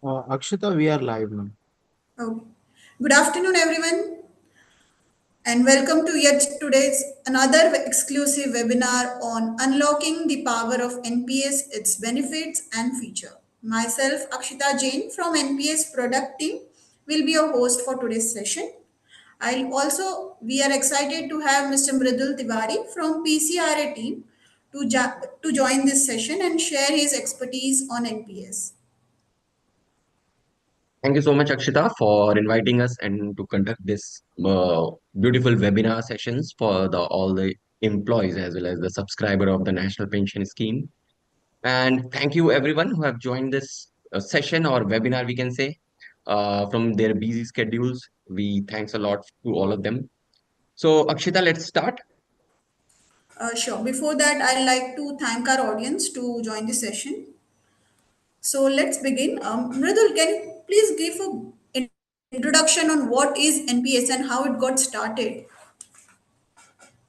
Akshita, we are live now. Okay. Good afternoon, everyone, and welcome to yet today's another exclusive webinar on unlocking the power of NPS, its benefits and future. Myself, Akshita Jain from NPS product team, will be your host for today's session. We are excited to have Mr. Mridul Tiwari from PCRA team to join this session and share his expertise on NPS. Thank you so much, Akshita, for inviting us and to conduct this beautiful webinar sessions for all the employees as well as the subscriber of the National Pension Scheme. And thank you everyone who have joined this session or webinar, we can say, from their busy schedules. We thanks a lot to all of them. So, Akshita, let's start. Sure. Before that, I'd like to thank our audience to join the session. So let's begin. Mridul, can you please give an introduction on what is NPS and how it got started?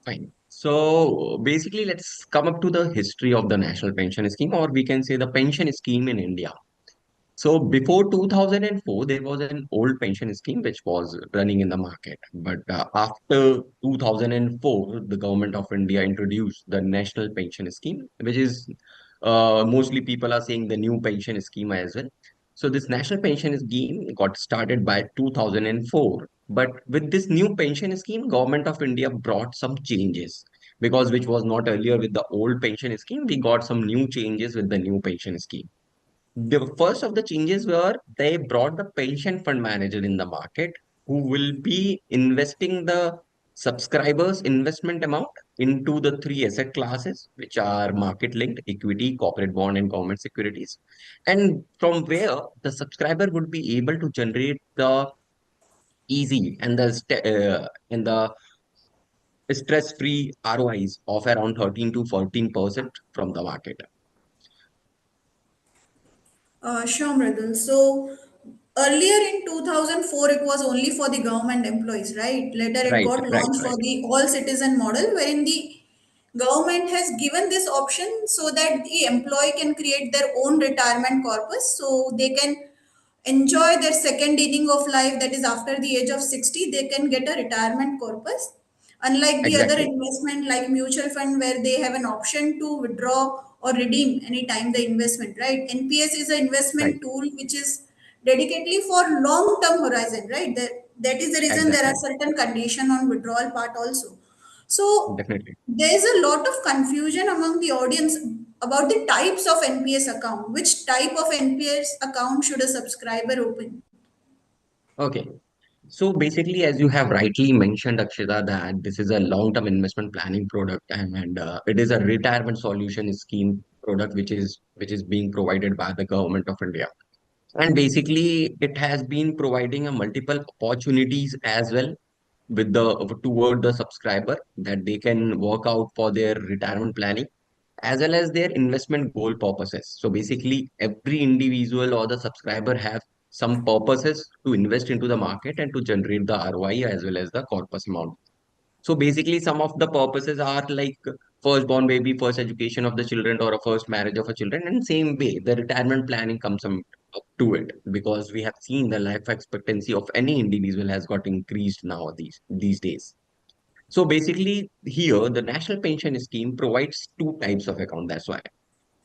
Fine. So basically, let's come up to the history of the National Pension Scheme, or we can say the pension scheme in India. So before 2004, there was an old pension scheme which was running in the market. But after 2004, the government of India introduced the National Pension Scheme, which is mostly people are saying the new pension scheme as well. So this National Pension Scheme got started by 2004. But with this new pension scheme, government of India brought some changes because which was not earlier with the old pension scheme. We got some new changes with the new pension scheme. The first of the changes were they brought the pension fund manager in the market who will be investing the subscribers' investment amount into the three asset classes, which are market linked, equity, corporate bond, and government securities. And from where the subscriber would be able to generate the easy and the stress-free ROIs of around 13 to 14% from the market. Sure, Mridul. So earlier in 2004, it was only for the government employees, right? Later, it Right, got right, launched for right. the all citizen model, wherein the government has given this option so that the employee can create their own retirement corpus so they can enjoy their second inning of life, that is after the age of 60 they can get a retirement corpus, unlike the other Exactly. investment like mutual fund where they have an option to withdraw or redeem anytime the investment, right? NPS is an Right. investment tool which is dedicatedly for long term horizon, right? That is the reason there are Exactly. certain condition on withdrawal part also. So Definitely. there's a lot of confusion among the audience about the types of NPS account. Which type of NPS account should a subscriber open? Okay. So basically, as you have rightly mentioned, Akshita, that this is a long-term investment planning product, and it is a retirement solution scheme product, which is being provided by the government of India. And basically, it has been providing a multiple opportunities as well with the toward the subscriber that they can work out for their retirement planning as well as their investment goal purposes. So basically, every individual or the subscriber have some purposes to invest into the market and to generate the ROI as well as the corpus amount. So basically, some of the purposes are like first born baby, first education of the children, or a first marriage of a children. And same way, the retirement planning comes up to it because we have seen the life expectancy of any individual has got increased now these days. So basically, here the National Pension Scheme provides two types of account. That's why.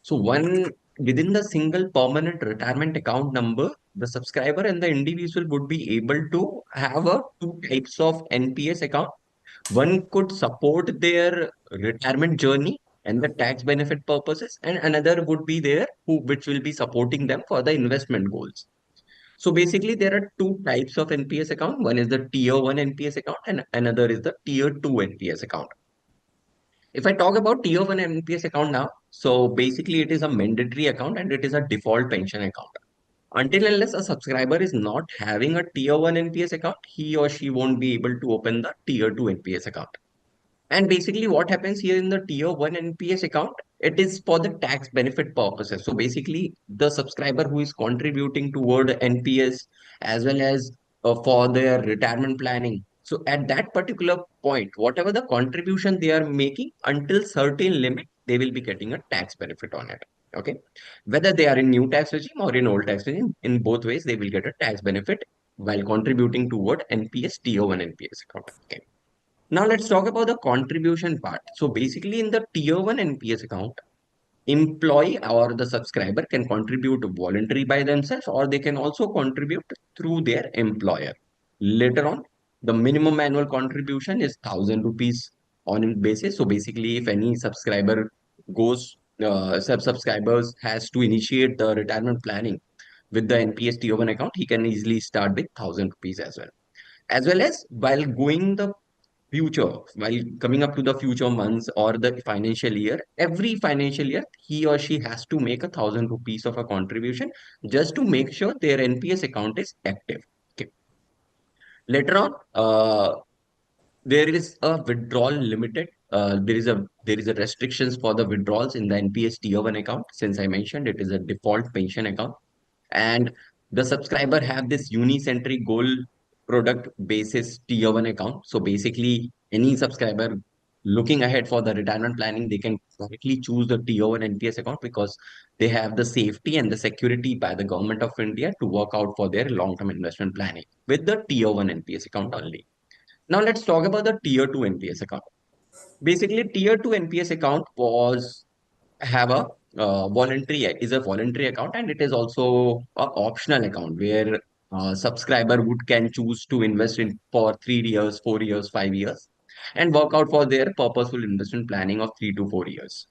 So one within the single permanent retirement account number, the subscriber and the individual would be able to have a two types of NPS account. One could support their retirement journey and the tax benefit purposes, and another would be there who which will be supporting them for the investment goals. So basically, there are two types of NPS account. One is the tier one NPS account, and another is the tier two NPS account. If I talk about tier one NPS account now, so basically it is a mandatory account and it is a default pension account. Until unless a subscriber is not having a tier one NPS account, he or she won't be able to open the tier two NPS account. And basically, what happens here in the tier one NPS account, it is for the tax benefit purposes. So basically, the subscriber who is contributing toward NPS as well as for their retirement planning. So at that particular point, whatever the contribution they are making until certain limit, they will be getting a tax benefit on it. Okay, whether they are in new tax regime or in old tax regime, in both ways they will get a tax benefit while contributing toward NPS Tier 1 NPS account. Okay. Now let's talk about the contribution part. So basically in the Tier 1 NPS account, employee or the subscriber can contribute voluntary by themselves, or they can also contribute through their employer. Later on, the minimum annual contribution is 1,000 rupees on a basis. So basically, if any subscriber goes, subscribers has to initiate the retirement planning with the NPS Tier 1 account, he can easily start with 1,000 rupees as well. As well as while going the future, while coming up to the future months or the financial year, every financial year he or she has to make 1,000 rupees of a contribution just to make sure their NPS account is active. Okay. Later on, there is a withdrawal limited. There is a restrictions for the withdrawals in the NPS Tier 1 account. Since I mentioned it is a default pension account, and the subscriber have this unicentric goal product basis Tier 1 account. So basically, any subscriber looking ahead for the retirement planning, they can directly choose the Tier 1 NPS account because they have the safety and the security by the government of India to work out for their long-term investment planning with the Tier 1 NPS account only. Now let's talk about the Tier 2 NPS account. Basically, Tier 2 NPS account was have a voluntary account, and it is also a optional account where subscriber would can choose to invest in for 3 years, 4 years, 5 years, and work out for their purposeful investment planning of 3 to 4 years.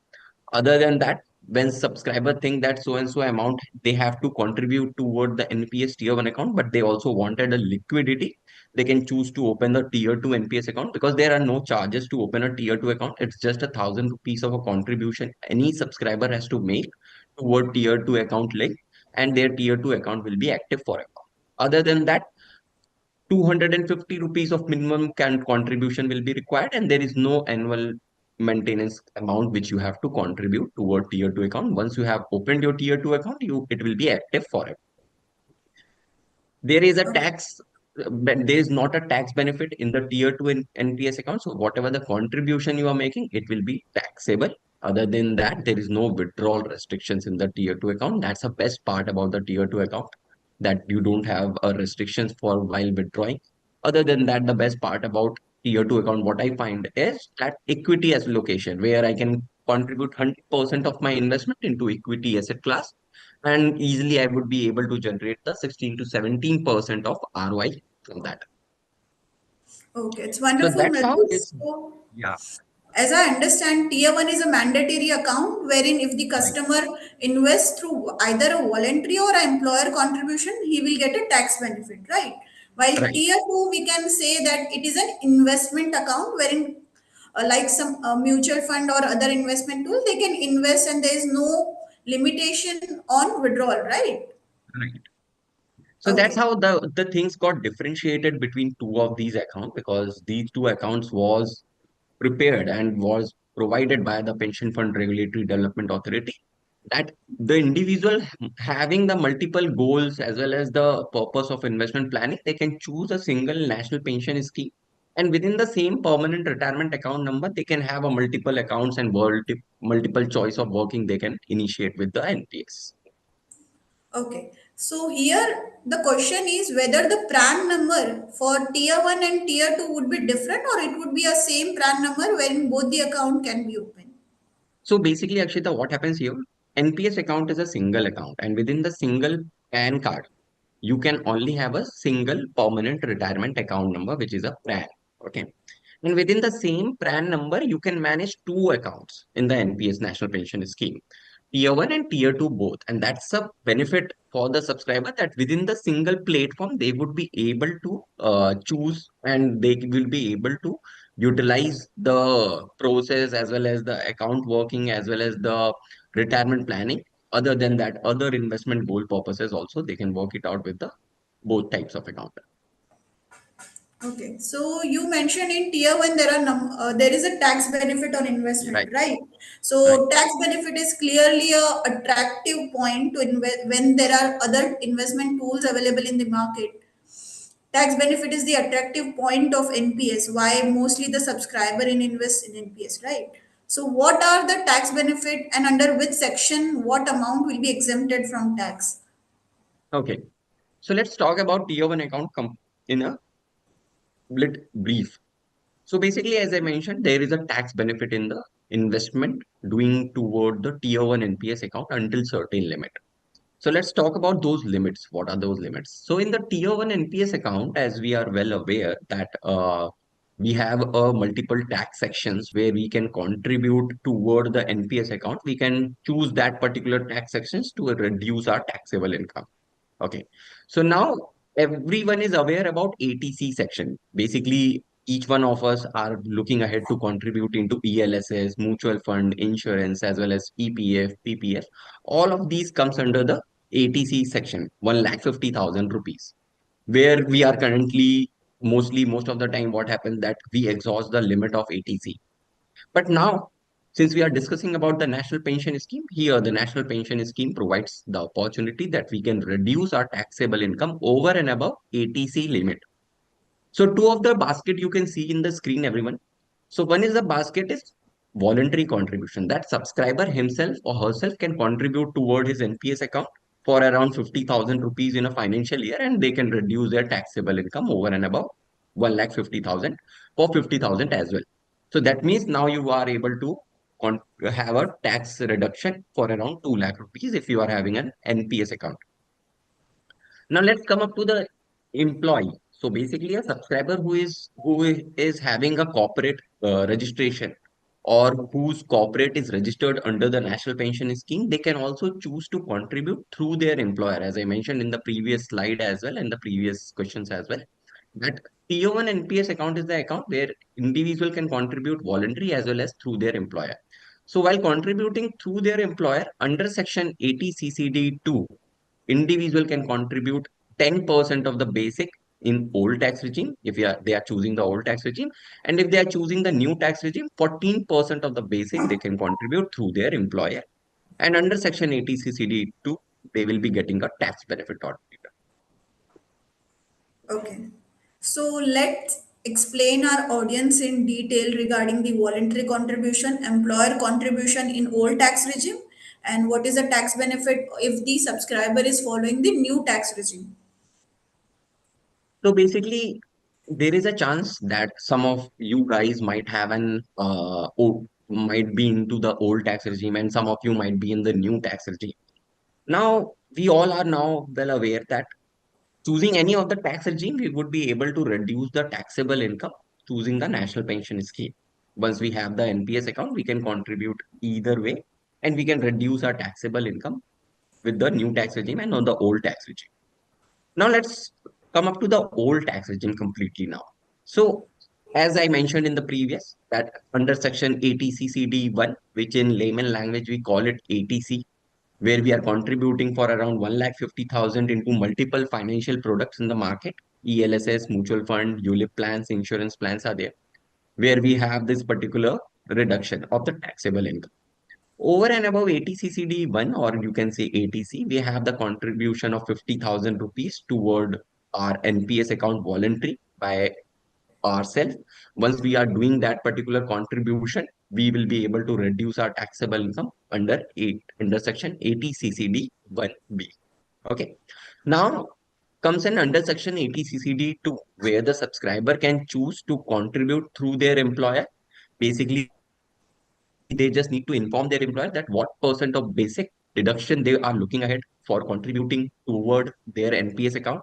Other than that, when subscriber think that so and so amount they have to contribute toward the NPS Tier 1 account, but they also wanted a liquidity, they can choose to open the Tier 2 NPS account because there are no charges to open a Tier 2 account. It's just 1,000 rupees of a contribution any subscriber has to make toward Tier 2 account link, and their Tier 2 account will be active forever. Other than that, 250 rupees of minimum can contribution will be required, and there is no annual maintenance amount which you have to contribute toward Tier 2 account. Once you have opened your Tier 2 account, you it will be active forever. There is a Okay. tax, but there is not a tax benefit in the Tier 2 NPS account. So whatever the contribution you are making, it will be taxable. Other than that, there is no withdrawal restrictions in the Tier 2 account. That's the best part about the Tier 2 account, that you don't have a restrictions for while withdrawing. Other than that, the best part about Tier 2 account, what I find is that equity as location, where I can contribute 100% of my investment into equity asset class, and easily I would be able to generate the 16 to 17% of ROI from that. Okay, it's So wonderful, that's how Mridul. it's, So, yeah, as I understand, Tier 1 is a mandatory account wherein if the right, customer invests through either a voluntary or an employer contribution, he will get a tax benefit, right? While right, Tier 2, we can say that it is an investment account wherein, like some mutual fund or other investment tool, they can invest and there is no limitation on withdrawal, right? right. So that's Okay. how the things got differentiated between two of these accounts, because these two accounts was prepared and was provided by the Pension Fund Regulatory Development Authority, that the individual having the multiple goals as well as the purpose of investment planning, they can choose a single national pension scheme, and within the same permanent retirement account number they can have a multiple accounts and multiple choice of working they can initiate with the NPS. Okay. So here the question is whether the PRAN number for tier 1 and tier 2 would be different or it would be a same PRAN number wherein both the account can be open. So basically, Akshita, what happens here, NPS account is a single account, and within the single PAN card you can only have a single permanent retirement account number, which is a PRAN. Okay. And within the same PRAN number, you can manage two accounts in the NPS National Pension Scheme, Tier 1 and Tier 2 both. And that's a benefit for the subscriber, that within the single platform, they would be able to choose, and they will be able to utilize the process as well as the account working as well as the retirement planning. Other than that, other investment goal purposes also, they can work it out with the both types of account. Okay. So you mentioned in tier 1 there is a tax benefit on investment, Right, right? right, So tax benefit is clearly a attractive point to invest when there are other investment tools available in the market. Tax benefit is the attractive point of NPS, why mostly the subscriber in invest in NPS, right? So what are the tax benefit and under which section what amount will be exempted from tax? Okay. So let's talk about tier one account in a bit brief. So basically, as I mentioned, there is a tax benefit in the investment doing toward the tier one NPS account until certain limit. So let's talk about those limits. What are those limits? So in the tier one NPS account, as we are well aware that we have multiple tax sections where we can contribute toward the NPS account. We can choose that particular tax sections to reduce our taxable income. Okay. So now everyone is aware about ATC section. Basically, each one of us are looking ahead to contribute into ELSS, mutual fund, insurance, as well as PPF, PPF. All of these comes under the ATC section, 1,50,000 rupees, where we are currently mostly most of the time what happens that we exhaust the limit of ATC. But now, since we are discussing about the national pension scheme, here the national pension scheme provides the opportunity that we can reduce our taxable income over and above ATC limit. So two of the basket you can see in the screen, everyone. So one is the basket is voluntary contribution that subscriber himself or herself can contribute toward his NPS account for around 50,000 rupees in a financial year, and they can reduce their taxable income over and above 1,50,000 for 50,000 as well. So that means now you are able to have a tax reduction for around 2 lakh rupees if you are having an NPS account. Now let's come up to the employee. So basically, a subscriber who is having a corporate registration or whose corporate is registered under the national pension scheme, they can also choose to contribute through their employer, as I mentioned in the previous slide as well and the previous questions as well. That Tier 1 NPS account is the account where individual can contribute voluntary as well as through their employer. So while contributing through their employer under section 80 CCD2, individual can contribute 10% of the basic in old tax regime if they are choosing the old tax regime, and if they are choosing the new tax regime, 14% of the basic they can contribute through their employer, and under section 80 CCD2 they will be getting a tax benefit or Okay. So let's explain our audience in detail regarding the voluntary contribution, employer contribution in old tax regime, and what is the tax benefit if the subscriber is following the new tax regime. so basically there is a chance that some of you guys might have might be into the old tax regime and some of you might be in the new tax regime. Now we all are now well aware that choosing any of the tax regime, we would be able to reduce the taxable income choosing the national pension scheme. Once we have the NPS account, we can contribute either way and we can reduce our taxable income with the new tax regime and on the old tax regime. Now let's come up to the old tax regime completely now. So as I mentioned in the previous, that under section 80CCD1, which in layman language we call it ATC, where we are contributing for around 1,50,000 into multiple financial products in the market. ELSS, mutual fund, ULIP plans, insurance plans are there, where we have this particular reduction of the taxable income. Over and above ATCCD1, or you can say ATC, we have the contribution of 50,000 rupees toward our NPS account voluntary by ourselves. Once we are doing that particular contribution, we will be able to reduce our taxable income under section 80 CCD 1B. Okay. Now comes in under section 80 CCD 2, where the subscriber can choose to contribute through their employer. Basically, they just need to inform their employer that what percent of basic deduction they are looking ahead for contributing toward their NPS account.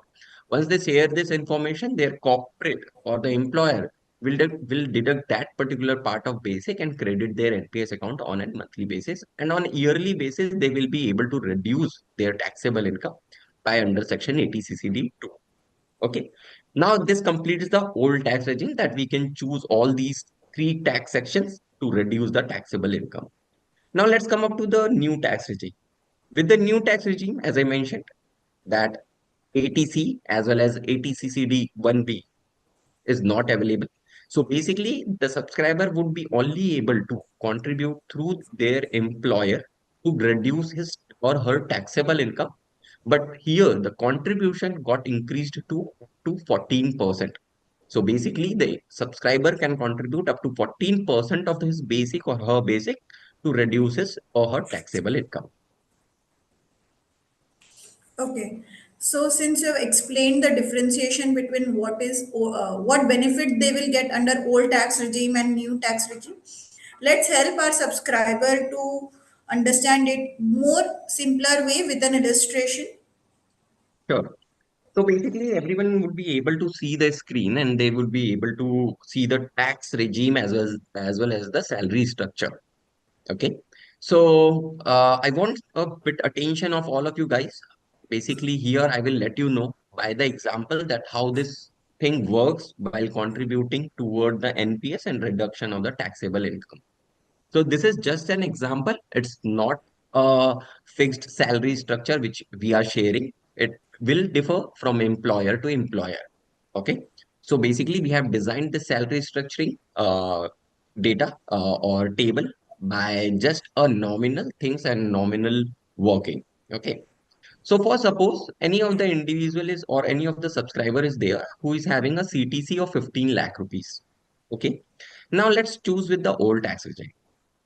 Once they share this information, their corporate or the employer will deduct that particular part of basic and credit their NPS account on a monthly basis. And on a yearly basis, they will be able to reduce their taxable income by under section 80 CCD 2. Okay. Now this completes the old tax regime that we can choose all these three tax sections to reduce the taxable income. Now let's come up to the new tax regime. With the new tax regime, as I mentioned, that ATC as well as ATCCD 1B is not available. So basically, the subscriber would be only able to contribute through their employer to reduce his or her taxable income. But here, the contribution got increased to 14%. So basically, the subscriber can contribute up to 14% of his basic or her basic to reduce his or her taxable income. Okay. So since you have explained the differentiation between what benefit they will get under old tax regime and new tax regime, let's help our subscriber to understand it more simpler way with an illustration. Sure. So basically, everyone would be able to see the screen and they would be able to see the tax regime as well as the salary structure. Okay. So I want a bit attention of all of you guys. Basically, here I will let you know by the example that how this thing works while contributing toward the NPS and reduction of the taxable income. So this is just an example. It's not a fixed salary structure which we are sharing. It will differ from employer to employer. Okay. So basically, we have designed the salary structuring data or table by just a nominal things and nominal working. Okay. So for suppose any of the individual is or any of the subscriber is there who is having a CTC of 15 lakh rupees. Okay. Now let's choose with the old tax regime.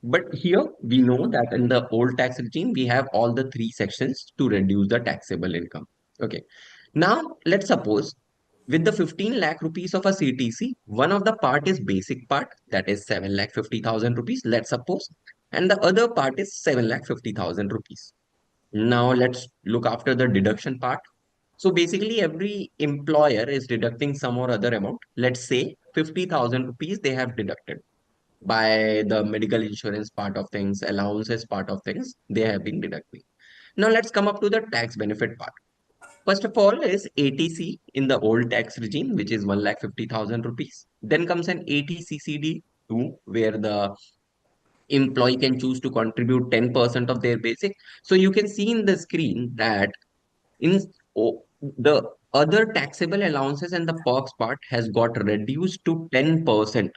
But here we know that in the old tax regime, we have all the three sections to reduce the taxable income. Okay. Now, let's suppose with the 15 lakh rupees of a CTC, one of the part is basic part, that is 7 lakh 50,000 rupees, let's suppose, and the other part is 7 lakh 50,000 rupees. Now, let's look after the deduction part. So basically, every employer is deducting some or other amount. Let's say 50,000 rupees they have deducted by the medical insurance part of things, allowances part of things, they have been deducting. Now let's come up to the tax benefit part. First of all is ATC in the old tax regime, which is 1,50,000 rupees. Then comes an ATCCD2, where the employee can choose to contribute 10% of their basic. So you can see in the screen that in the other taxable allowances and the perks part has got reduced to 10%.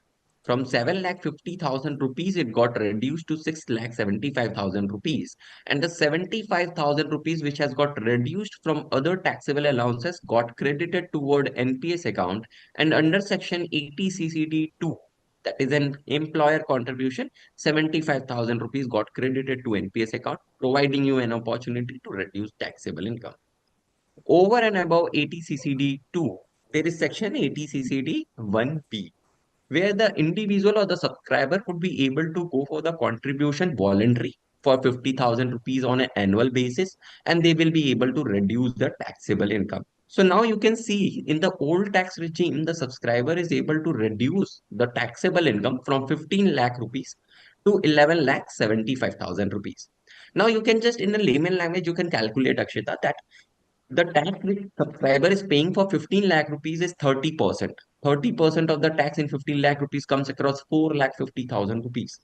From 7 lakh 50,000 rupees, it got reduced to 6 lakh 75,000 rupees. And the 75,000 rupees, which has got reduced from other taxable allowances, got credited toward NPS account. And under section 80CCD2, that is an employer contribution, 75,000 rupees got credited to NPS account, providing you an opportunity to reduce taxable income. Over and above 80CCD2, there is section 80CCD1B, where the individual or the subscriber could be able to go for the contribution voluntary for 50,000 rupees on an annual basis, and they will be able to reduce the taxable income. So now you can see in the old tax regime, the subscriber is able to reduce the taxable income from 15 lakh rupees to 11 lakh 75,000 rupees. Now you can just in a layman language, you can calculate, Akshita, that the tax which subscriber is paying for 15 lakh rupees is 30%. 30% of the tax in 15 lakh rupees comes across 4 lakh 50,000 rupees.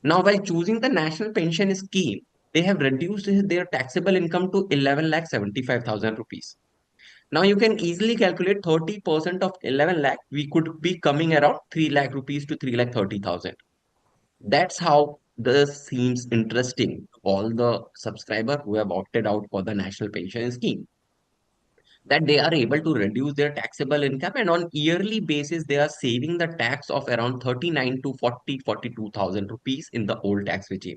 Now, while choosing the national pension scheme, they have reduced their taxable income to 11 lakh 75,000 rupees. Now, you can easily calculate 30% of 11 lakh, we could be coming around 3 lakh rupees to 3 lakh 30,000. That's how this seems interesting. All the subscriber who have opted out for the national pension scheme, that they are able to reduce their taxable income, and on yearly basis they are saving the tax of around 39 to 42,000 rupees in the old tax regime.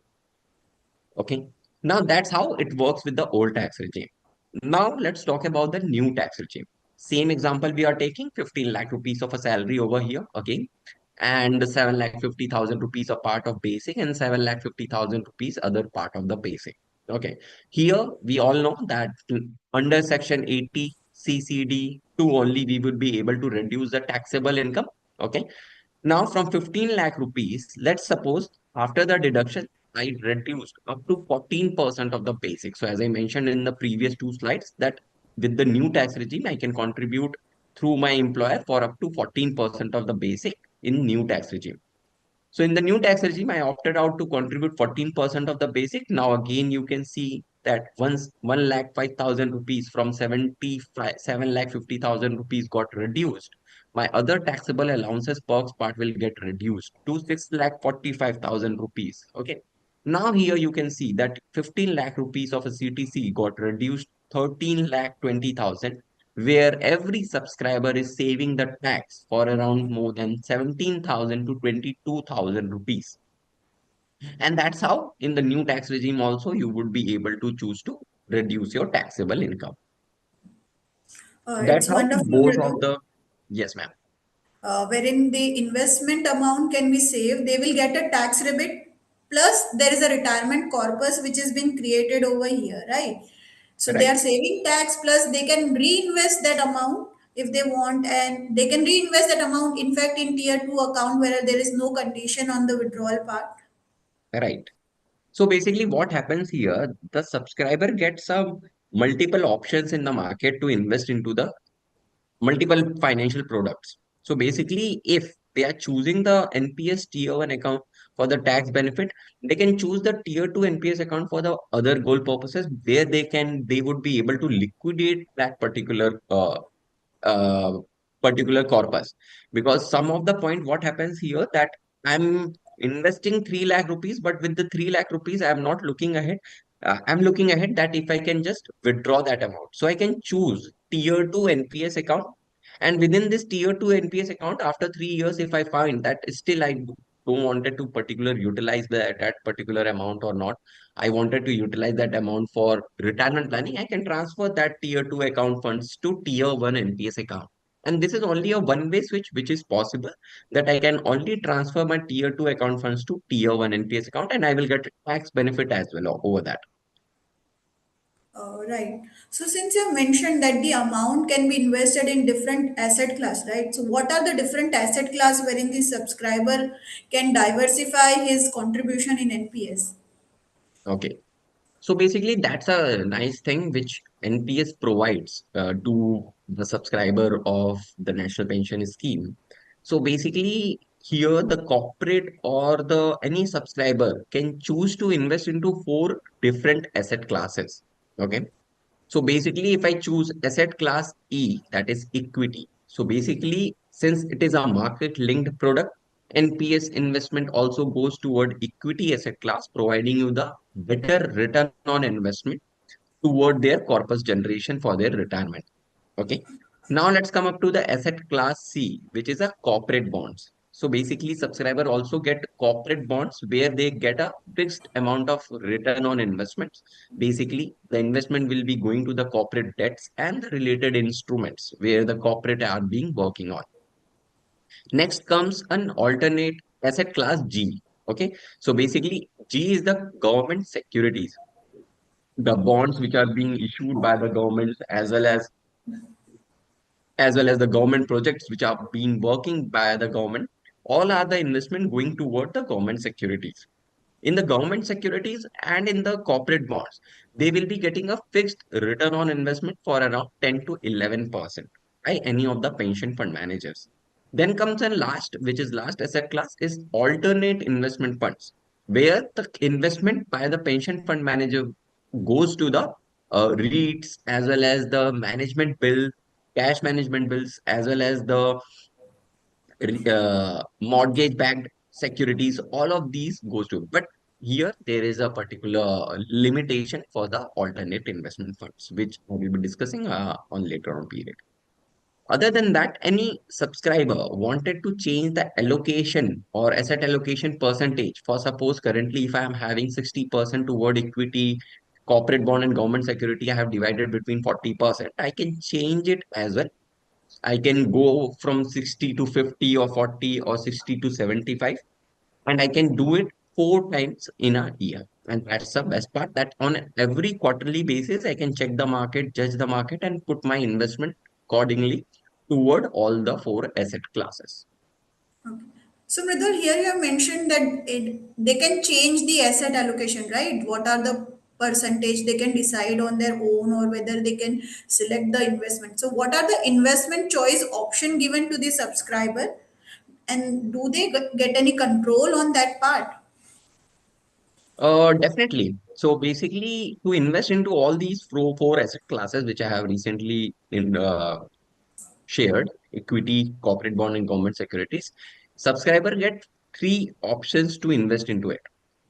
Okay, now that's how it works with the old tax regime. Now let's talk about the new tax regime. Same example we are taking, 15 lakh rupees of a salary over here again, and 7 lakh 50,000 rupees a part of basic, and 7 lakh 50,000 rupees other part of the basic. Okay, here we all know that under section 80 CCD2 only we would be able to reduce the taxable income. Okay, now from 15 lakh rupees, let's suppose after the deduction, I reduced up to 14% of the basic. So as I mentioned in the previous two slides, that with the new tax regime, I can contribute through my employer for up to 14% of the basic in new tax regime. So in the new tax regime, I opted out to contribute 14% of the basic. Now again, you can see that once 1 lakh 5,000 rupees from 75, 7 lakh 50,000 rupees got reduced, my other taxable allowances perks part will get reduced to 6 lakh 45,000 rupees. Okay. Now here you can see that 15 lakh rupees of a CTC got reduced 13 lakh 20,000. where every subscriber is saving the tax for around more than 17,000 to 22,000 rupees. And that's how in the new tax regime also you would be able to choose to reduce your taxable income. So that's It's how wonderful, both of Mridul. the, yes, ma'am. Wherein the investment amount can be saved, they will get a tax rebate. Plus, there is a retirement corpus which has been created over here, right? So they Right. are saving tax plus they can reinvest that amount if they want, and they can reinvest that amount, in fact, in tier two account where there is no condition on the withdrawal part. Right. So basically, what happens here, the subscriber gets some multiple options in the market to invest into the multiple financial products. So basically, if they are choosing the NPS tier 1 account for the tax benefit, they can choose the tier 2 NPS account for the other goal purposes where they would be able to liquidate that uh, particular corpus. Because some of the point, what happens here that I'm investing 3 lakh rupees, but with the 3 lakh rupees, I'm not looking ahead. I'm looking ahead that if I can just withdraw that amount. So I can choose tier 2 NPS account. And within this tier 2 NPS account, after 3 years, if I find that still I don't wanted to particular utilize that particular amount or not, I wanted to utilize that amount for retirement planning, I can transfer that tier 2 account funds to tier 1 NPS account. And this is only a one-way switch, which is possible that I can only transfer my tier 2 account funds to tier 1 NPS account and I will get tax benefit as well over that. Right. So since you have mentioned that the amount can be invested in different asset class, right? So what are the different asset class wherein the subscriber can diversify his contribution in NPS? Okay. So basically, that's a nice thing which NPS provides to the subscriber of the National Pension Scheme. So basically, here the corporate or the any subscriber can choose to invest into four different asset classes. Okay. So basically, if I choose asset class E, that is equity. So basically, since it is a market linked product, NPS investment also goes toward equity asset class, providing you the better return on investment toward their corpus generation for their retirement. Okay. Now let's come up to the asset class C, which is a corporate bonds. So basically, subscriber also get corporate bonds where they get a fixed amount of return on investments. Basically, the investment will be going to the corporate debts and the related instruments where the corporate are being working on. Next comes an alternate asset class G. Okay. So basically, G is the government securities, the bonds which are being issued by the governments as well as the government projects which are being working by the government, all are the investment going toward the government securities. In the government securities and in the corporate bonds, they will be getting a fixed return on investment for around 10 to 11% by any of the pension fund managers. Then comes a last, which is last asset class, is alternate investment funds, where the investment by the pension fund manager goes to the REITs as well as the management bill, cash management bills, as well as the mortgage backed securities. All of these goes to, but here there is a particular limitation for the alternate investment funds which I will be discussing on later on period. Other than that, any subscriber wanted to change the allocation or asset allocation percentage, for suppose currently if I am having 60% toward equity, corporate bond and government security, I have divided between 40%, I can change it as well. I can go from 60 to 50 or 40 or 60 to 75, and I can do it four times in a year. And that's the best part that on every quarterly basis, I can check the market, judge the market, and put my investment accordingly toward all the four asset classes. Okay. So, Mridul, here you have mentioned that they can change the asset allocation, right? What are the percentage they can decide on their own, or whether they can select the investment. So, what are the investment choice option given to the subscriber, and do they get any control on that part? Definitely. So basically, to invest into all these four asset classes, which I have recently shared, equity, corporate bond, and government securities, subscriber get three options to invest into it.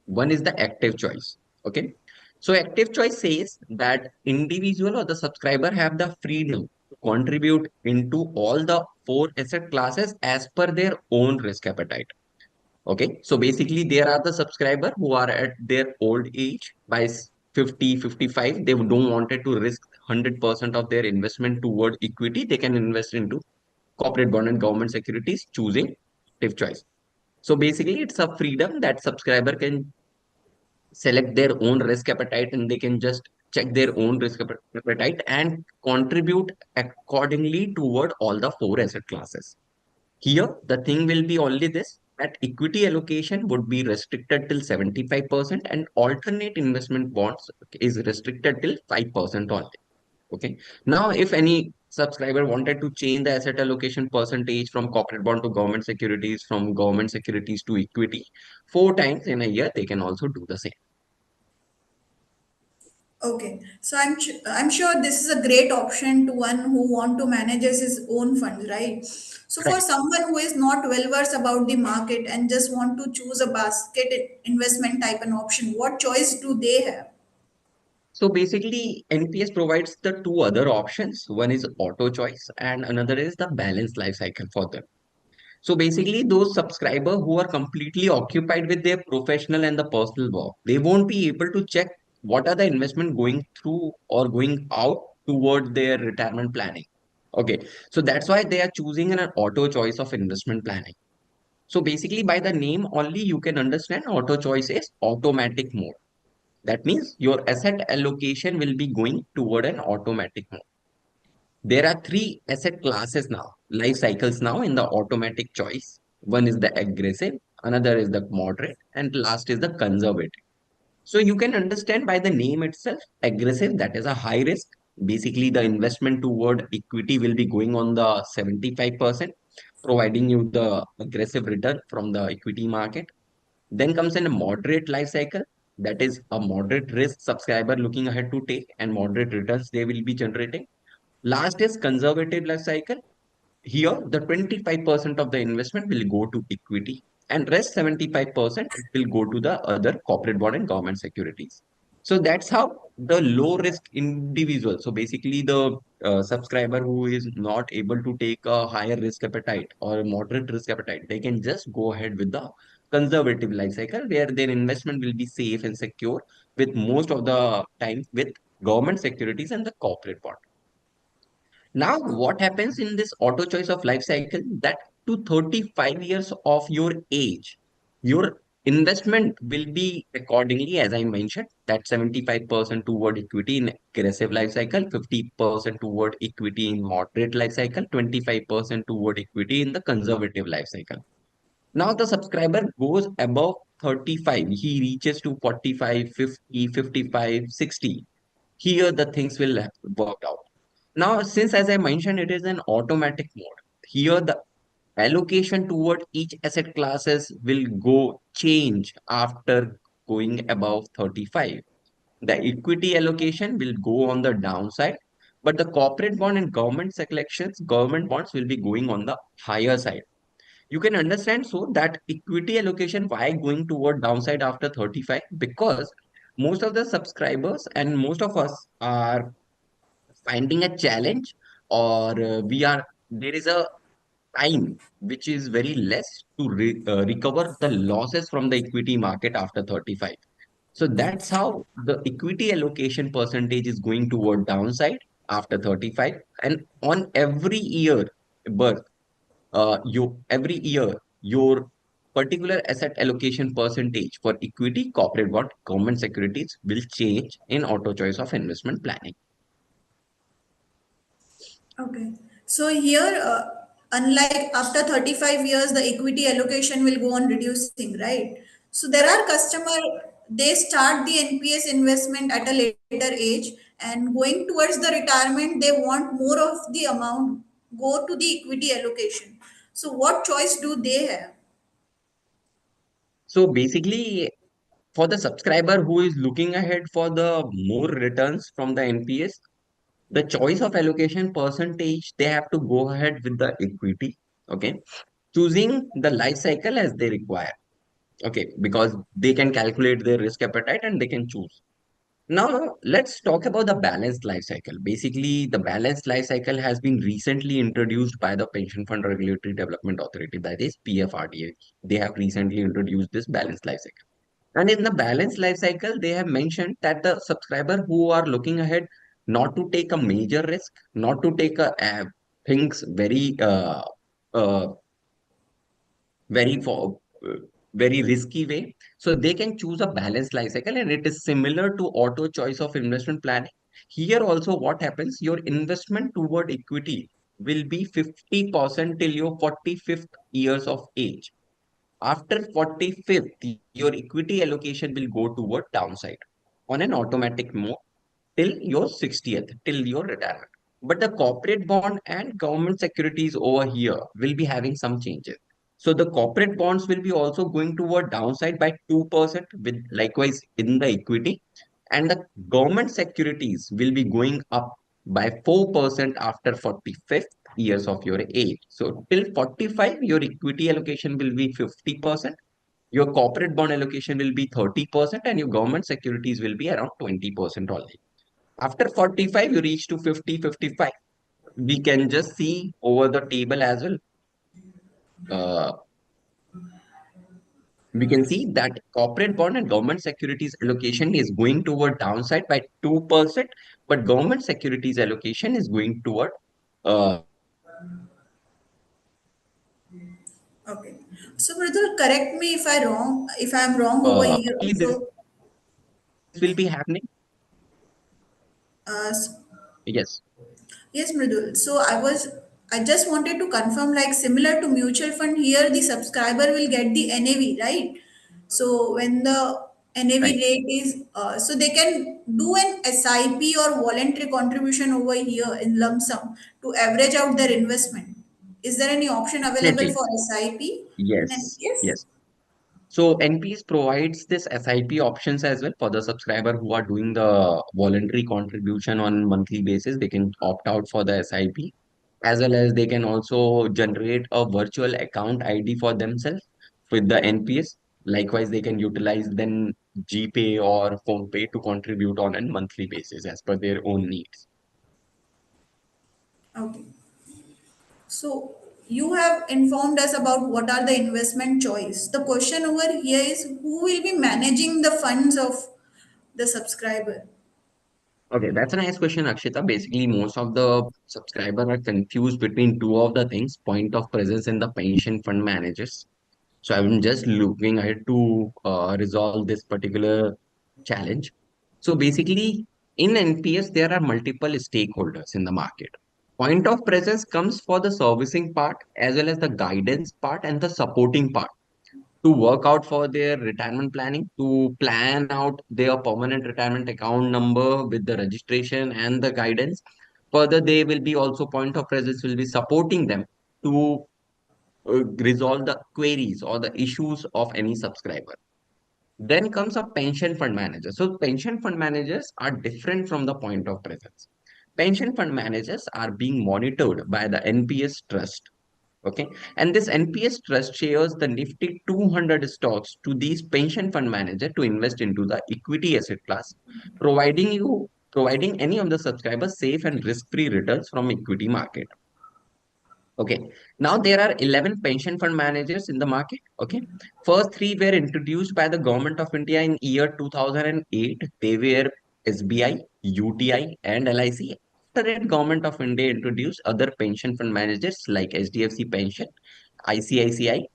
One is the active choice. Okay. So active choice says that individual or the subscriber have the freedom to contribute into all the four asset classes as per their own risk appetite. Okay, so basically there are the subscriber who are at their old age by 50, 55. They don't wanted to risk 100% of their investment toward equity. They can invest into corporate bond and government securities, choosing active choice. So basically it's a freedom that subscriber can select their own risk appetite, and they can just check their own risk appetite and contribute accordingly toward all the four asset classes. Here, the thing will be only this, that equity allocation would be restricted till 75% and alternate investment bonds is restricted till 5% only. Okay. Now, if any subscriber wanted to change the asset allocation percentage from corporate bond to government securities, from government securities to equity, four times in a year, they can also do the same. Okay, so I'm sure this is a great option to one who want to manages his own funds, right? So for Right. someone who is not well versed about the market and just want to choose a basket investment type an option, what choice do they have? So basically, NPS provides the two other options. One is auto choice and another is the balanced life cycle for them. So basically, those subscribers who are completely occupied with their professional and the personal work, they won't be able to check what are the investment going through or going out toward their retirement planning. Okay, so that's why they are choosing an auto choice of investment planning. So basically, by the name only, you can understand auto choice is automatic mode. That means your asset allocation will be going toward an automatic mode. There are three asset classes now, life cycles now in the automatic choice. One is the aggressive, another is the moderate, and last is the conservative. So you can understand by the name itself, aggressive, that is a high risk. Basically, the investment toward equity will be going on the 75%, providing you the aggressive return from the equity market. Then comes in a moderate life cycle. That is a moderate risk subscriber looking ahead to take and moderate returns they will be generating. Last is conservative life cycle. Here, the 25% of the investment will go to equity and rest 75% it will go to the other corporate bond and government securities. So that's how the low risk individual, so basically the subscriber who is not able to take a higher risk appetite or a moderate risk appetite, they can just go ahead with the conservative life cycle where their investment will be safe and secure with most of the time with government securities and the corporate bond. Now, what happens in this auto choice of life cycle that to 35 years of your age, your investment will be accordingly, as I mentioned, that 75% toward equity in aggressive life cycle, 50% toward equity in moderate life cycle, 25% toward equity in the conservative life cycle. Now the subscriber goes above 35, he reaches to 45, 50, 55, 60. Here the things will work out. Now, since as I mentioned, it is an automatic mode. Here the allocation toward each asset classes will go change after going above 35. The equity allocation will go on the downside, but the corporate bond and government selections, government bonds will be going on the higher side. You can understand so that equity allocation why going toward downside after 35, because most of the subscribers and most of us are finding a challenge, or we are there is a time which is very less to recover the losses from the equity market after 35. So that's how the equity allocation percentage is going toward downside after 35. And on every year, but you every year your particular asset allocation percentage for equity, corporate bond, government securities will change in auto choice of investment planning. Okay. So here, unlike after 35 years, the equity allocation will go on reducing, right? So there are customer, they start the NPS investment at a later age and going towards the retirement, they want more of the amount go to the equity allocation. So what choice do they have? So basically, for the subscriber who is looking ahead for the more returns from the NPS, the choice of allocation percentage, they have to go ahead with the equity. Okay. Choosing the life cycle as they require. Okay. Because they can calculate their risk appetite and they can choose. Now, let's talk about the balanced life cycle. Basically, the balanced life cycle has been recently introduced by the Pension Fund Regulatory Development Authority, that is PFRDA. They have recently introduced this balanced life cycle. And in the balanced life cycle, they have mentioned that the subscriber who are looking ahead not to take a major risk, not to take things uh, very for uh, very risky way, so they can choose a balanced life cycle, and it is similar to auto choice of investment planning. Here also what happens, your investment toward equity will be 50% till your 45th years of age. After 45th, your equity allocation will go toward downside on an automatic mode till your 60th, till your retirement. But the corporate bond and government securities over here will be having some changes. So the corporate bonds will be also going toward downside by 2% with likewise in the equity. And the government securities will be going up by 4% after 45th years of your age. So till 45, your equity allocation will be 50%, your corporate bond allocation will be 30%, and your government securities will be around 20% only. After 45, you reach to 50, 55. We can just see over the table as well. Uh, we can see that corporate bond and government securities allocation is going toward downside by 2%, but government securities allocation is going toward Okay. So Mridul, correct me if I wrong, if I'm wrong over here. this So will be happening. uh, Yes, yes, Mridul. So I just wanted to confirm, like similar to mutual fund, here the subscriber will get the NAV, right? So when the NAV right. rate is, so they can do an SIP or voluntary contribution over here in lump sum to average out their investment. Is there any option available Definitely. for SIP in Yes. NPS? Yes. So NPS provides this SIP options as well for the subscriber who are doing the voluntary contribution on monthly basis. They can opt out for the SIP, as well as they can also generate a virtual account ID for themselves with the NPS. Likewise, they can utilize then GPay or PhonePe to contribute on a monthly basis as per their own needs. Okay. So you have informed us about what are the investment choice. The question over here is who will be managing the funds of the subscriber? Okay, that's a nice question, Akshita. Basically, most of the subscribers are confused between two of the things, point of presence and the pension fund managers. So I'm just looking ahead to resolve this particular challenge. So basically, in NPS, there are multiple stakeholders in the market. Point of presence comes for the servicing part as well as the guidance part and the supporting part to work out for their retirement planning, to plan out their permanent retirement account number with the registration and the guidance. Further, they will be also point of presence will be supporting them to resolve the queries or the issues of any subscriber. Then comes a pension fund manager. So pension fund managers are different from the point of presence. Pension fund managers are being monitored by the NPS trust. Okay. And this NPS trust shares the nifty 200 stocks to these pension fund manager to invest into the equity asset class, providing any of the subscribers safe and risk-free returns from equity market. Okay. Now there are 11 pension fund managers in the market. Okay. First three were introduced by the government of India in year 2008. They were SBI, UTI, and LIC. After that, government of India introduced other pension fund managers like HDFC Pension, ICICI,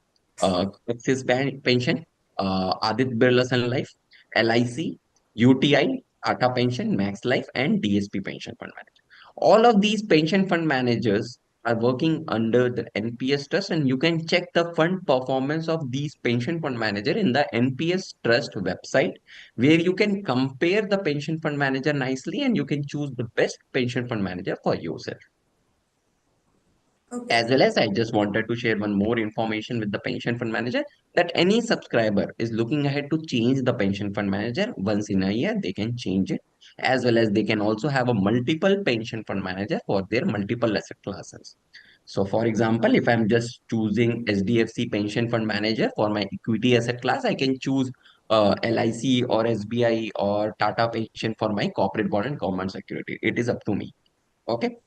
Pension, Aditya Birla Sun Life, LIC, UTI, Tata Pension, Max Life, and DSP Pension Fund Manager. All of these pension fund managers are working under the NPS Trust, and you can check the fund performance of these pension fund manager in the NPS Trust website, where you can compare the pension fund manager nicely and you can choose the best pension fund manager for yourself. Okay. As well as I just wanted to share one more information with the pension fund manager that any subscriber is looking ahead to change the pension fund manager once in a year, they can change it. As well as they can also have a multiple pension fund manager for their multiple asset classes. So for example, if I'm just choosing SDFC pension fund manager for my equity asset class, I can choose LIC or SBI or Tata Pension for my corporate bond and government security. It is up to me. Okay,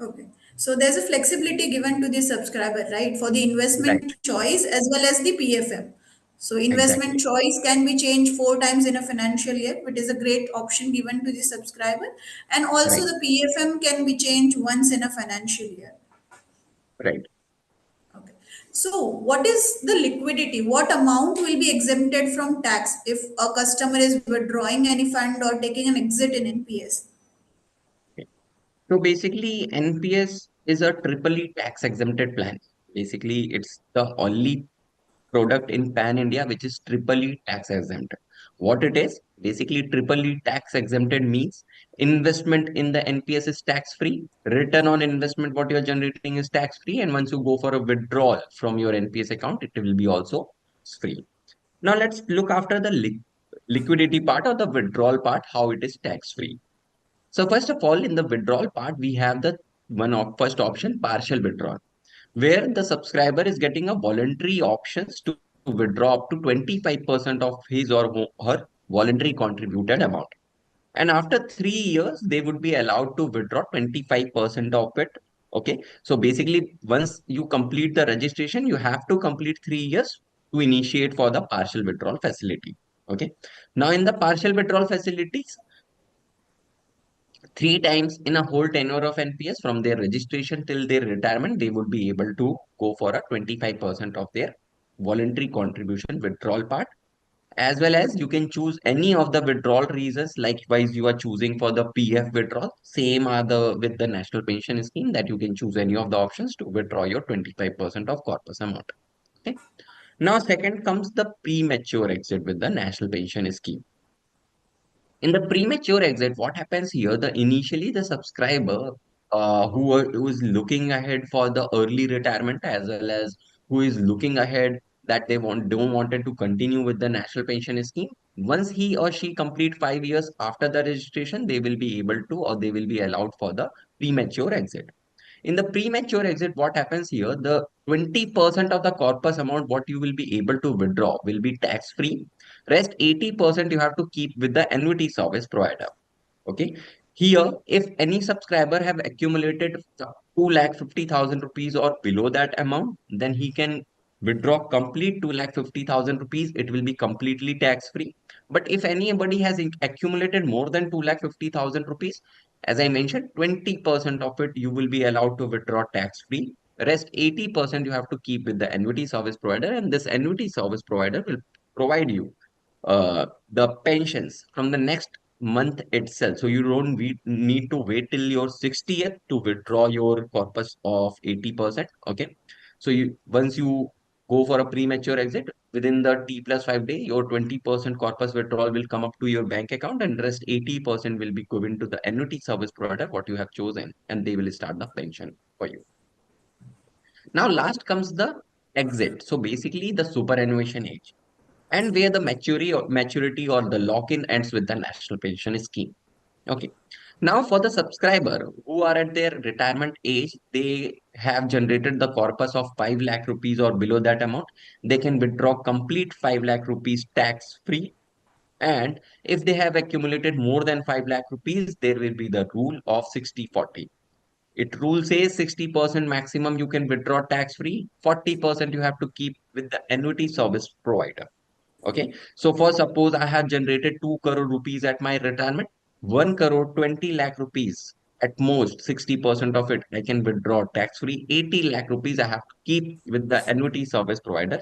Okay. So there's a flexibility given to the subscriber, right, for the right, investment choice as well as the PFM. So investment exactly, choice can be changed 4 times in a financial year, which is a great option given to the subscriber. And also right, the PFM can be changed once in a financial year. right. Okay. So what is the liquidity? What amount will be exempted from tax if a customer is withdrawing any fund or taking an exit in NPS? Okay. So basically, NPS is a triple E tax exempted plan. Basically, it's the only product in Pan India which is triple E tax exempted. What it is, basically, triple E tax exempted means investment in the NPS is tax free, return on investment what you're generating is tax free, and once you go for a withdrawal from your NPS account, it will be also free. Now let's look after the liquidity part or the withdrawal part, how it is tax free. So first of all, in the withdrawal part, we have the first option, partial withdrawal, where the subscriber is getting a voluntary options to withdraw up to 25% of his or her voluntary contributed amount. And after 3 years, they would be allowed to withdraw 25% of it. Okay. So basically, once you complete the registration, you have to complete 3 years to initiate for the partial withdrawal facility. Okay. Now, in the partial withdrawal facilities, 3 times in a whole tenure of NPS from their registration till their retirement, they would be able to go for a 25% of their voluntary contribution withdrawal part, as well as you can choose any of the withdrawal reasons. Likewise, you are choosing for the PF withdrawal. Same are the with the national pension scheme that you can choose any of the options to withdraw your 25% of corpus amount. Okay. Now, second comes the premature exit with the national pension scheme. In the premature exit, what happens here? The initially the subscriber who is looking ahead for the early retirement, as well as who is looking ahead that they don't wanted to continue with the national pension scheme. Once he or she complete 5 years after the registration, they will be able to or they will be allowed for the premature exit. In the premature exit, what happens here? The 20% of the corpus amount what you will be able to withdraw will be tax free. Rest 80% you have to keep with the annuity service provider. Okay. Here, if any subscriber have accumulated 2,50,000 rupees or below that amount, then he can withdraw complete 2,50,000 rupees. It will be completely tax free. But if anybody has accumulated more than 2,50,000 rupees, as I mentioned, 20% of it you will be allowed to withdraw tax free. Rest 80% you have to keep with the annuity service provider, and this annuity service provider will provide you the pensions from the next month itself. So you don't need to wait till your 60th to withdraw your corpus of 80%. Okay. So you once you go for a premature exit, within the T plus 5 day, your 20% corpus withdrawal will come up to your bank account, and rest 80% will be given to the annuity service provider, what you have chosen, and they will start the pension for you. Now, last comes the exit. So basically the superannuation age and where the maturity or the lock-in ends with the national pension scheme. Okay. Now, for the subscriber who are at their retirement age, they have generated the corpus of 5 lakh rupees or below that amount. They can withdraw complete 5 lakh rupees tax free. And if they have accumulated more than 5 lakh rupees, there will be the rule of 60/40. It rule says 60% maximum you can withdraw tax free, 40% you have to keep with the annuity service provider. Okay. So for suppose I have generated 2 crore rupees at my retirement, 1 crore 20 lakh rupees at most 60% of it I can withdraw tax free. 80 lakh rupees I have to keep with the annuity service provider.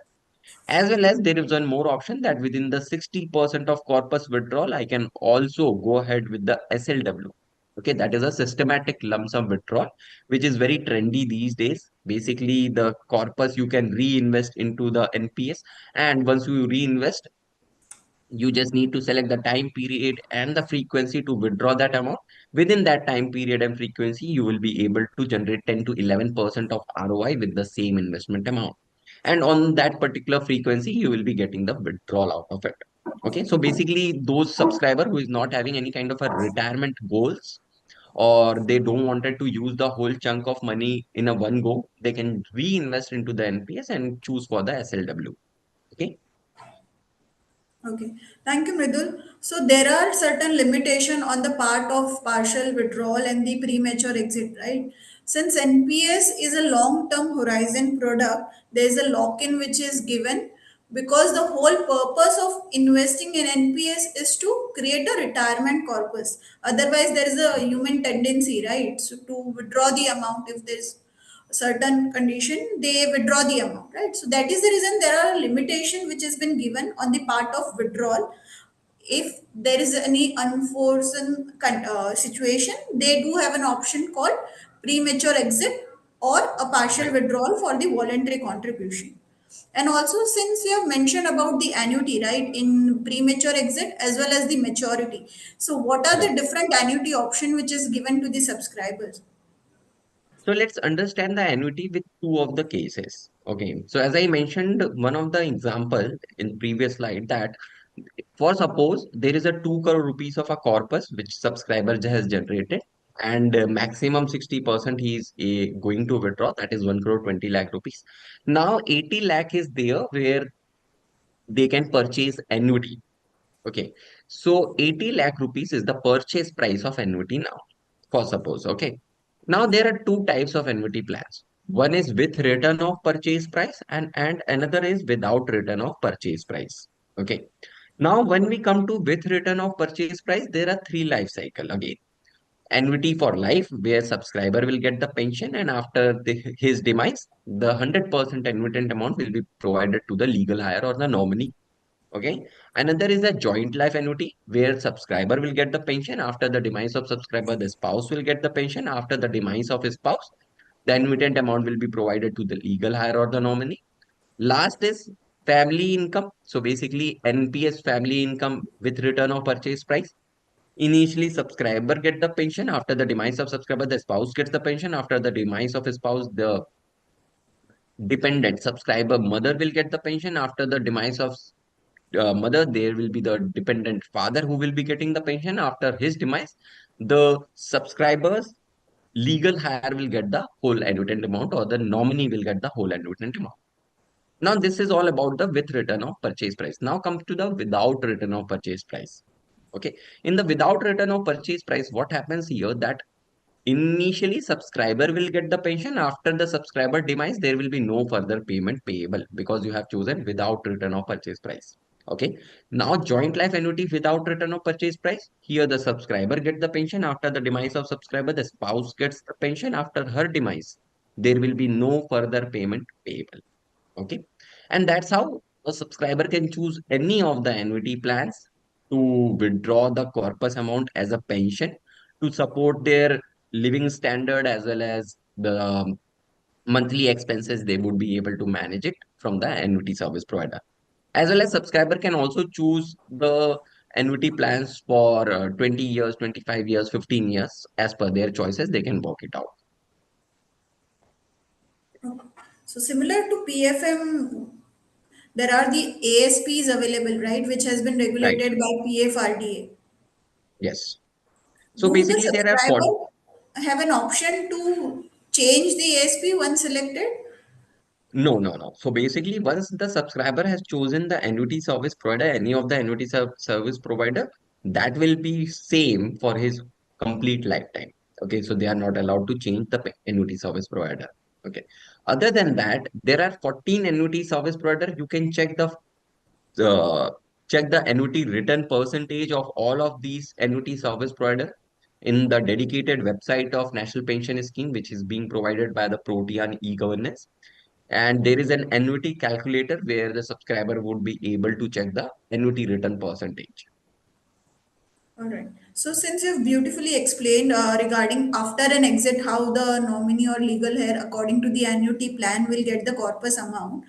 As well as there is one more option that within the 60% of corpus withdrawal, I can also go ahead with the SLW. Okay, that is a systematic lump sum withdrawal, which is very trendy these days. Basically, the corpus you can reinvest into the NPS, and once you reinvest, you just need to select the time period and the frequency to withdraw that amount. Within that time period and frequency, you will be able to generate 10 to 11% of ROI with the same investment amount. And on that particular frequency, you will be getting the withdrawal out of it. Okay, so basically, those subscriber who is not having any kind of a retirement goals, or they don't wanted to use the whole chunk of money in a one go, they can reinvest into the NPS and choose for the SLW. Okay. Okay, thank you, Mridul. So there are certain limitation on the part of partial withdrawal and the premature exit, right? Since NPS is a long-term horizon product, there is a lock-in which is given because the whole purpose of investing in NPS is to create a retirement corpus. Otherwise, there is a human tendency, right? So to withdraw the amount if there's certain condition, they withdraw the amount, right? So that is the reason there are limitation which has been given on the part of withdrawal. If there is any unforeseen situation, they do have an option called premature exit or a partial Right. withdrawal for the voluntary contribution. And also, since you have mentioned about the annuity, right, in premature exit as well as the maturity, so what are Right. the different annuity option which is given to the subscribers? So let's understand the annuity with two of the cases. Okay. So as I mentioned, one of the example in previous slide that for suppose there is a 2 crore rupees of a corpus which subscriber has generated and maximum 60% he is going to withdraw, that is 1 crore 20 lakh rupees. Now 80 lakh is there where they can purchase annuity. Okay. So 80 lakh rupees is the purchase price of annuity now, for suppose. Okay. Now there are two types of annuity plans. One is with return of purchase price and another is without return of purchase price. Okay. Now when we come to with return of purchase price, there are three life cycle again. Annuity for life, where subscriber will get the pension and after his demise, the 100% annuitant amount will be provided to the legal hire or the nominee. Okay. Another is a joint life annuity where subscriber will get the pension after the demise of subscriber. The spouse will get the pension after the demise of his spouse. The annuitant amount will be provided to the legal hire or the nominee. Last is family income. So basically NPS family income with return of purchase price. Initially, subscriber get the pension. After the demise of subscriber, the spouse gets the pension. After the demise of his spouse, the dependent subscriber mother will get the pension. After the demise of mother, there will be the dependent father who will be getting the pension after his demise. The subscribers legal hire will get the whole annuitant amount or the nominee will get the whole annuitant amount. Now, this is all about the with return of purchase price. Now comes to the without return of purchase price. Okay. In the without return of purchase price, what happens here that initially, subscriber will get the pension. After the subscriber demise, there will be no further payment payable because you have chosen without return of purchase price. Okay. Now, joint life annuity without return of purchase price. Here, the subscriber get the pension. After the demise of subscriber, the spouse gets the pension. After her demise, there will be no further payment payable. Okay. And that's how a subscriber can choose any of the annuity plans to withdraw the corpus amount as a pension to support their living standard as well as the monthly expenses they would be able to manage it from the annuity service provider. As well as subscriber can also choose the annuity plans for 20 years, 25 years, 15 years as per their choices. They can work it out. So similar to PFM, there are the ASPs available, right, which has been Right. regulated by PFRDA. Yes. So Do the basically there are four. subscriber have an option to change the ASP once selected? No, no, no. So basically, once the subscriber has chosen the annuity service provider, any of the annuity service provider, that will be same for his complete lifetime. Okay, so they are not allowed to change the annuity service provider. Okay. Other than that, there are 14 annuity service provider. You can uh, check the annuity return percentage of all of these annuity service provider in the dedicated website of National Pension Scheme, which is being provided by the Protean e-governance, and there is an annuity calculator where the subscriber would be able to check the annuity return percentage. All right. So since you've beautifully explained regarding after an exit, how the nominee or legal heir, according to the annuity plan, will get the corpus amount,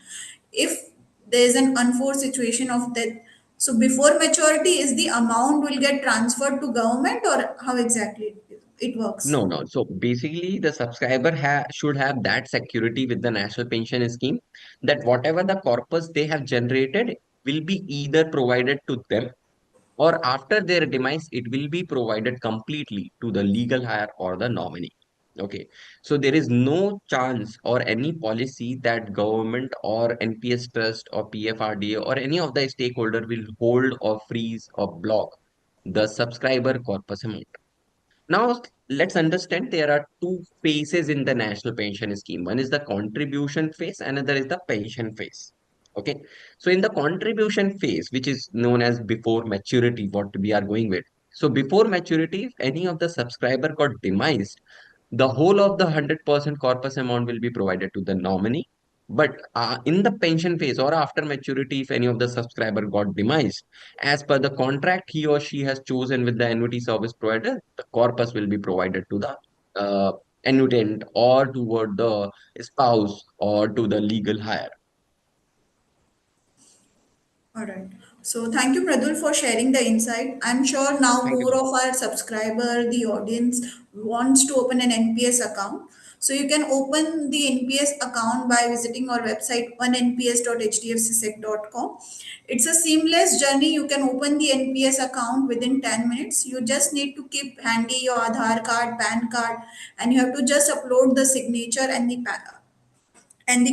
if there is an unforced situation of death, so before maturity, is the amount will get transferred to government or how exactly it works? No, no. So basically, the subscriber should have that security with the National Pension Scheme that whatever the corpus they have generated will be either provided to them or after their demise, it will be provided completely to the legal hire or the nominee. Okay, so there is no chance or any policy that government or NPS trust or PFRDA or any of the stakeholder will hold or freeze or block the subscriber corpus amount. Now, let's understand there are two phases in the national pension scheme. One is the contribution phase, another is the pension phase. Okay, so in the contribution phase, which is known as before maturity, what we are going with. So before maturity, if any of the subscriber got demised, the whole of the 100% corpus amount will be provided to the nominee. But in the pension phase or after maturity, if any of the subscriber got demised, as per the contract he or she has chosen with the annuity service provider, the corpus will be provided to the annuitant or toward the spouse or to the legal hire. All right. So thank you, Mridul, for sharing the insight. I'm sure now Thank you more so of much. our subscriber, the audience wants to open an NPS account. So you can open the NPS account by visiting our website onenps.hdfcsec.com. It's a seamless journey. You can open the NPS account within 10 minutes. You just need to keep handy your Aadhaar card, PAN card, and you have to just upload the signature and the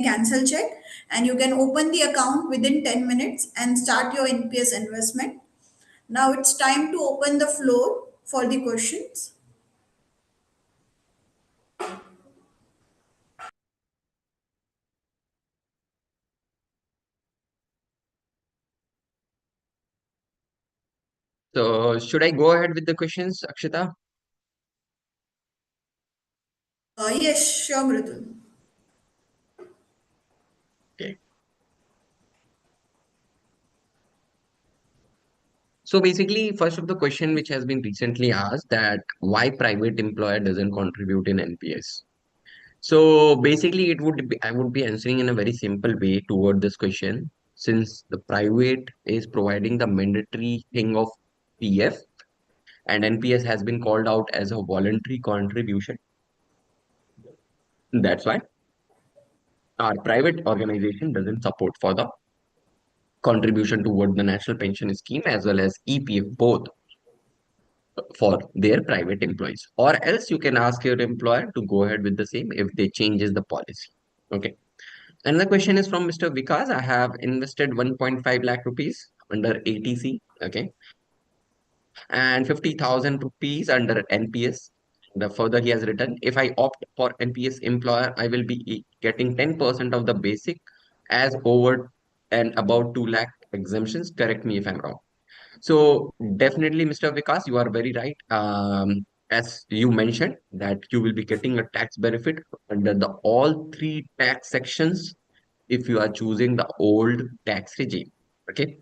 cancel check, and you can open the account within 10 minutes and start your NPS investment. Now it's time to open the floor for the questions. So should I go ahead with the questions, Akshita? Yes, sure, Mridul. Okay. So basically, first of the question which has been recently asked, that why private employer doesn't contribute in NPS. So basically, I would be answering in a very simple way toward this question. Since the private is providing the mandatory thing of PF and NPS has been called out as a voluntary contribution. That's why our private organization doesn't support for the contribution toward the national pension scheme as well as EPF both for their private employees. Or else you can ask your employer to go ahead with the same if they changes the policy. Okay. Another question is from Mr. Vikas. I have invested 1.5 lakh rupees under ATC, okay, and 50,000 rupees under NPS. The further he has written, if I opt for NPS employer, I will be getting 10% of the basic as over and about 2 lakh exemptions. Correct me if I'm wrong. So definitely, Mr. Vikas, you are very right. As you mentioned that you will be getting a tax benefit under the all three tax sections if you are choosing the old tax regime. Okay.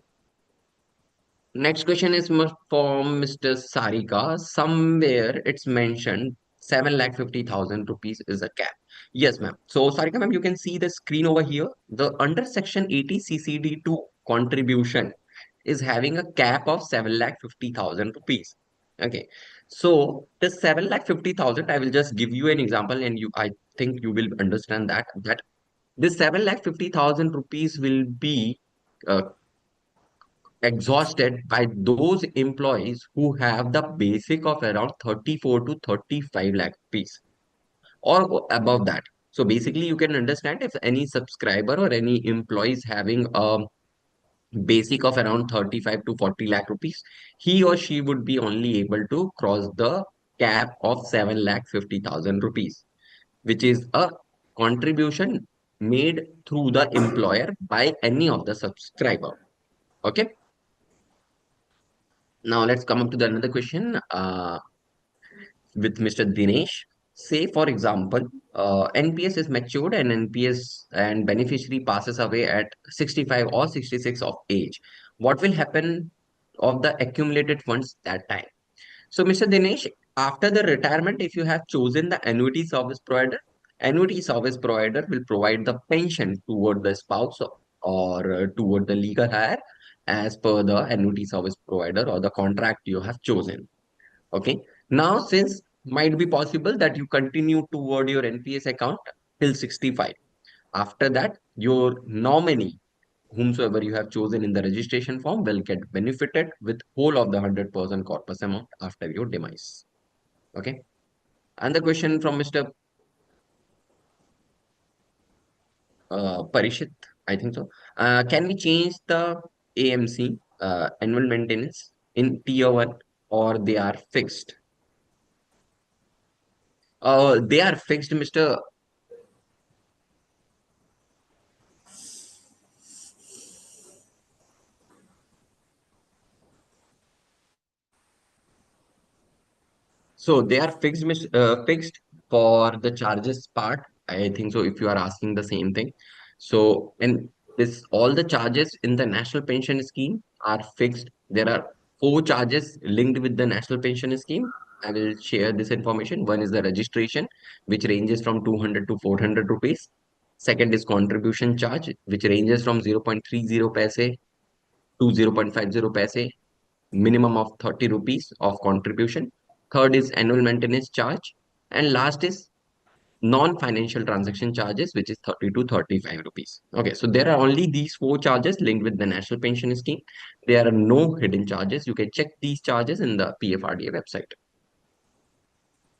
Next question is from Mr. Sarika. Somewhere it's mentioned 7,50,000 rupees is a cap. Yes, ma'am. So, Sarika, ma'am, you can see the screen over here. The under section 80 CCD2 contribution is having a cap of 7,50,000 rupees. Okay. So, the 7,50,000, I will just give you an example and I think you will understand that this 7,50,000 rupees will be uh, exhausted by those employees who have the basic of around 34 to 35 lakh rupees or above that. So basically, you can understand if any subscriber or any employee is having a basic of around 35 to 40 lakh rupees, he or she would be only able to cross the cap of 7 lakh 50,000 rupees, which is a contribution made through the employer by any of the subscriber. Okay. Now let's come up to the another question with Mr. Dinesh. Say, for example, NPS is matured and NPS and beneficiary passes away at 65 or 66 of age. What will happen of the accumulated funds that time? So, Mr. Dinesh, after the retirement, if you have chosen the annuity service provider will provide the pension toward the spouse or toward the legal hire as per the annuity service provider or the contract you have chosen. Okay. Now, since might be possible that you continue toward your NPS account till 65. After that, your nominee, whomsoever you have chosen in the registration form, will get benefited with whole of the 100% corpus amount after your demise. Okay. And the question from Mr. Parishit, I think so. Can we change the AMC, annual maintenance, in tier one, or they are fixed? They are fixed, Mr. So they are fixed for the charges part. I think so. If you are asking the same thing, so and this all the charges in the national pension scheme are fixed. There are four charges linked with the national pension scheme. I will share this information. One is the registration, which ranges from 200 to 400 rupees. Second is contribution charge, which ranges from 0.30 paise to 0.50 paise, minimum of 30 rupees of contribution. Third is annual maintenance charge. And last is non-financial transaction charges, which is 30 to 35 rupees. Okay, so there are only these four charges linked with the National Pension Scheme. There are no hidden charges. You can check these charges in the PFRDA website.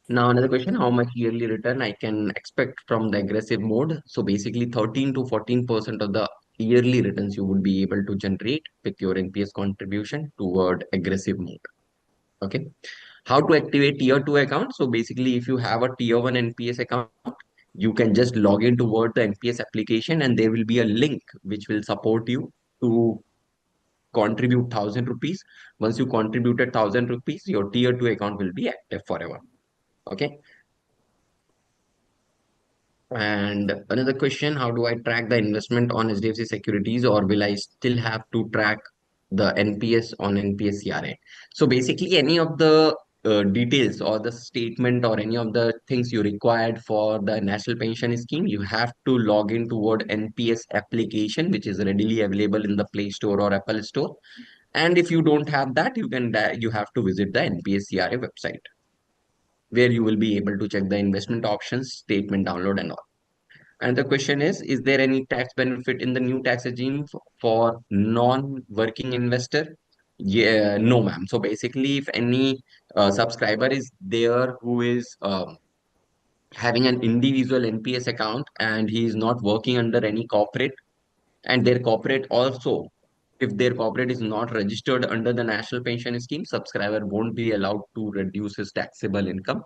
Now, another question, how much yearly return I can expect from the aggressive mode? So basically 13 to 14% of the yearly returns you would be able to generate with your NPS contribution toward aggressive mode. Okay. How to activate tier 2 account? So basically, if you have a tier 1 NPS account, you can just log in toward the NPS application and there will be a link which will support you to contribute 1,000 rupees. Once you contributed 1,000 rupees, your tier 2 account will be active forever. Okay. And another question, how do I track the investment on HDFC Securities, or will I still have to track the NPS on NPS CRA? So basically, any of the details or the statement or any of the things you required for the National Pension Scheme, you have to log in toward NPS application, which is readily available in the Play Store or Apple Store. And if you don't have that, you have to visit the NPS CRA website, where you will be able to check the investment options, statement download, and all. And the question is there any tax benefit in the new tax regime for non-working investor? Yeah, no, ma'am. So basically, if any subscriber is there who is having an individual NPS account and he is not working under any corporate, and their corporate also, if their corporate is not registered under the National Pension Scheme, subscriber won't be allowed to reduce his taxable income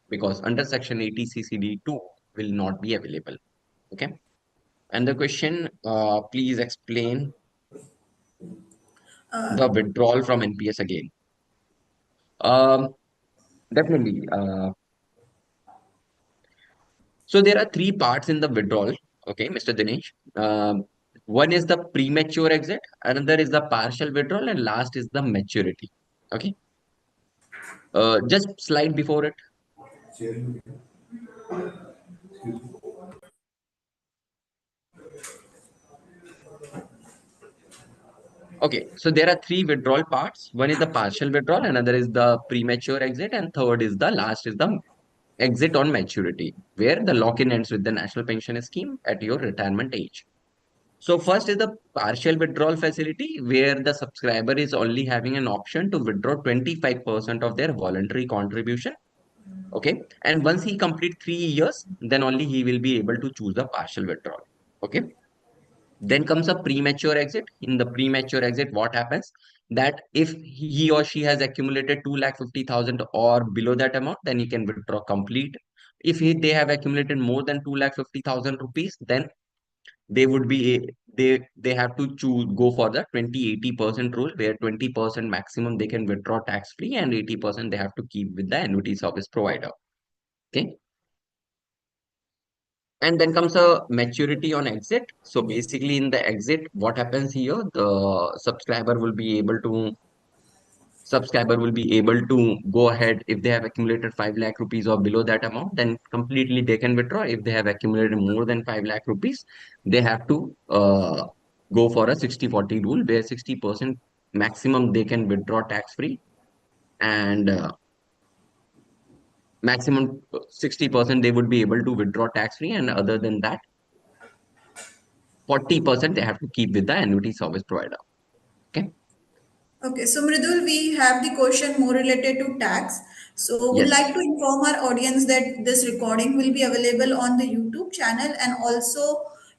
because under Section 80 CCD2 will not be available. Okay. And the question, please explain the withdrawal from NPS again. Um, Definitely. So there are three parts in the withdrawal. Okay, Mr. Dinesh. One is the premature exit, another is the partial withdrawal, and last is the maturity. Okay. Just slide before it. Okay, so there are three withdrawal parts. One is the partial withdrawal, another is the premature exit, and third is the last is the exit on maturity, where the lock-in ends with the national pension scheme at your retirement age. So first is the partial withdrawal facility, where the subscriber is only having an option to withdraw 25% of their voluntary contribution. Okay. And once he complete 3 years, then only he will be able to choose the partial withdrawal. Okay. Then comes a premature exit. In the premature exit, what happens? That if he or she has accumulated 2,50,000 or below that amount, then he can withdraw complete. If they have accumulated more than 2,50,000 rupees, then they would be they have to choose go for the 20-80% rule, where 20% maximum they can withdraw tax free and 80% they have to keep with the annuity service provider. Okay. And then comes a maturity on exit. So basically in the exit, what happens here, the subscriber will be able to go ahead. If they have accumulated 5 lakh rupees or below that amount, then completely they can withdraw. If they have accumulated more than 5 lakh rupees, they have to go for a 60-40 rule, where 60% maximum they can withdraw tax free, and maximum 60% they would be able to withdraw tax free, and other than that 40% they have to keep with the annuity service provider. Okay. Okay, so Mridul, we have the question more related to tax. So would like Yes. to inform our audience that this recording will be available on the YouTube channel, and also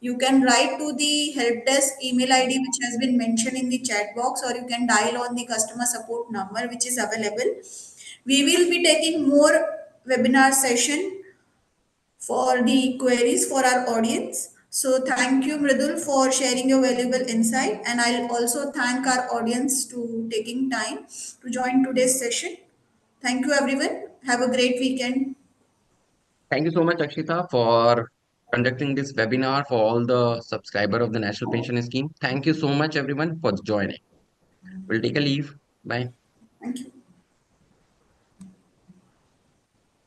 you can write to the help desk email ID which has been mentioned in the chat box, or you can dial on the customer support number which is available. We will be taking more webinar session for the queries for our audience. So thank you, Mridul, for sharing your valuable insight. And I'll also thank our audience to taking time to join today's session. Thank you, everyone. Have a great weekend. Thank you so much, Akshita, for conducting this webinar for all the subscriber of the National Pension Scheme. Thank you so much, everyone, for joining. We'll take a leave. Bye. Thank you.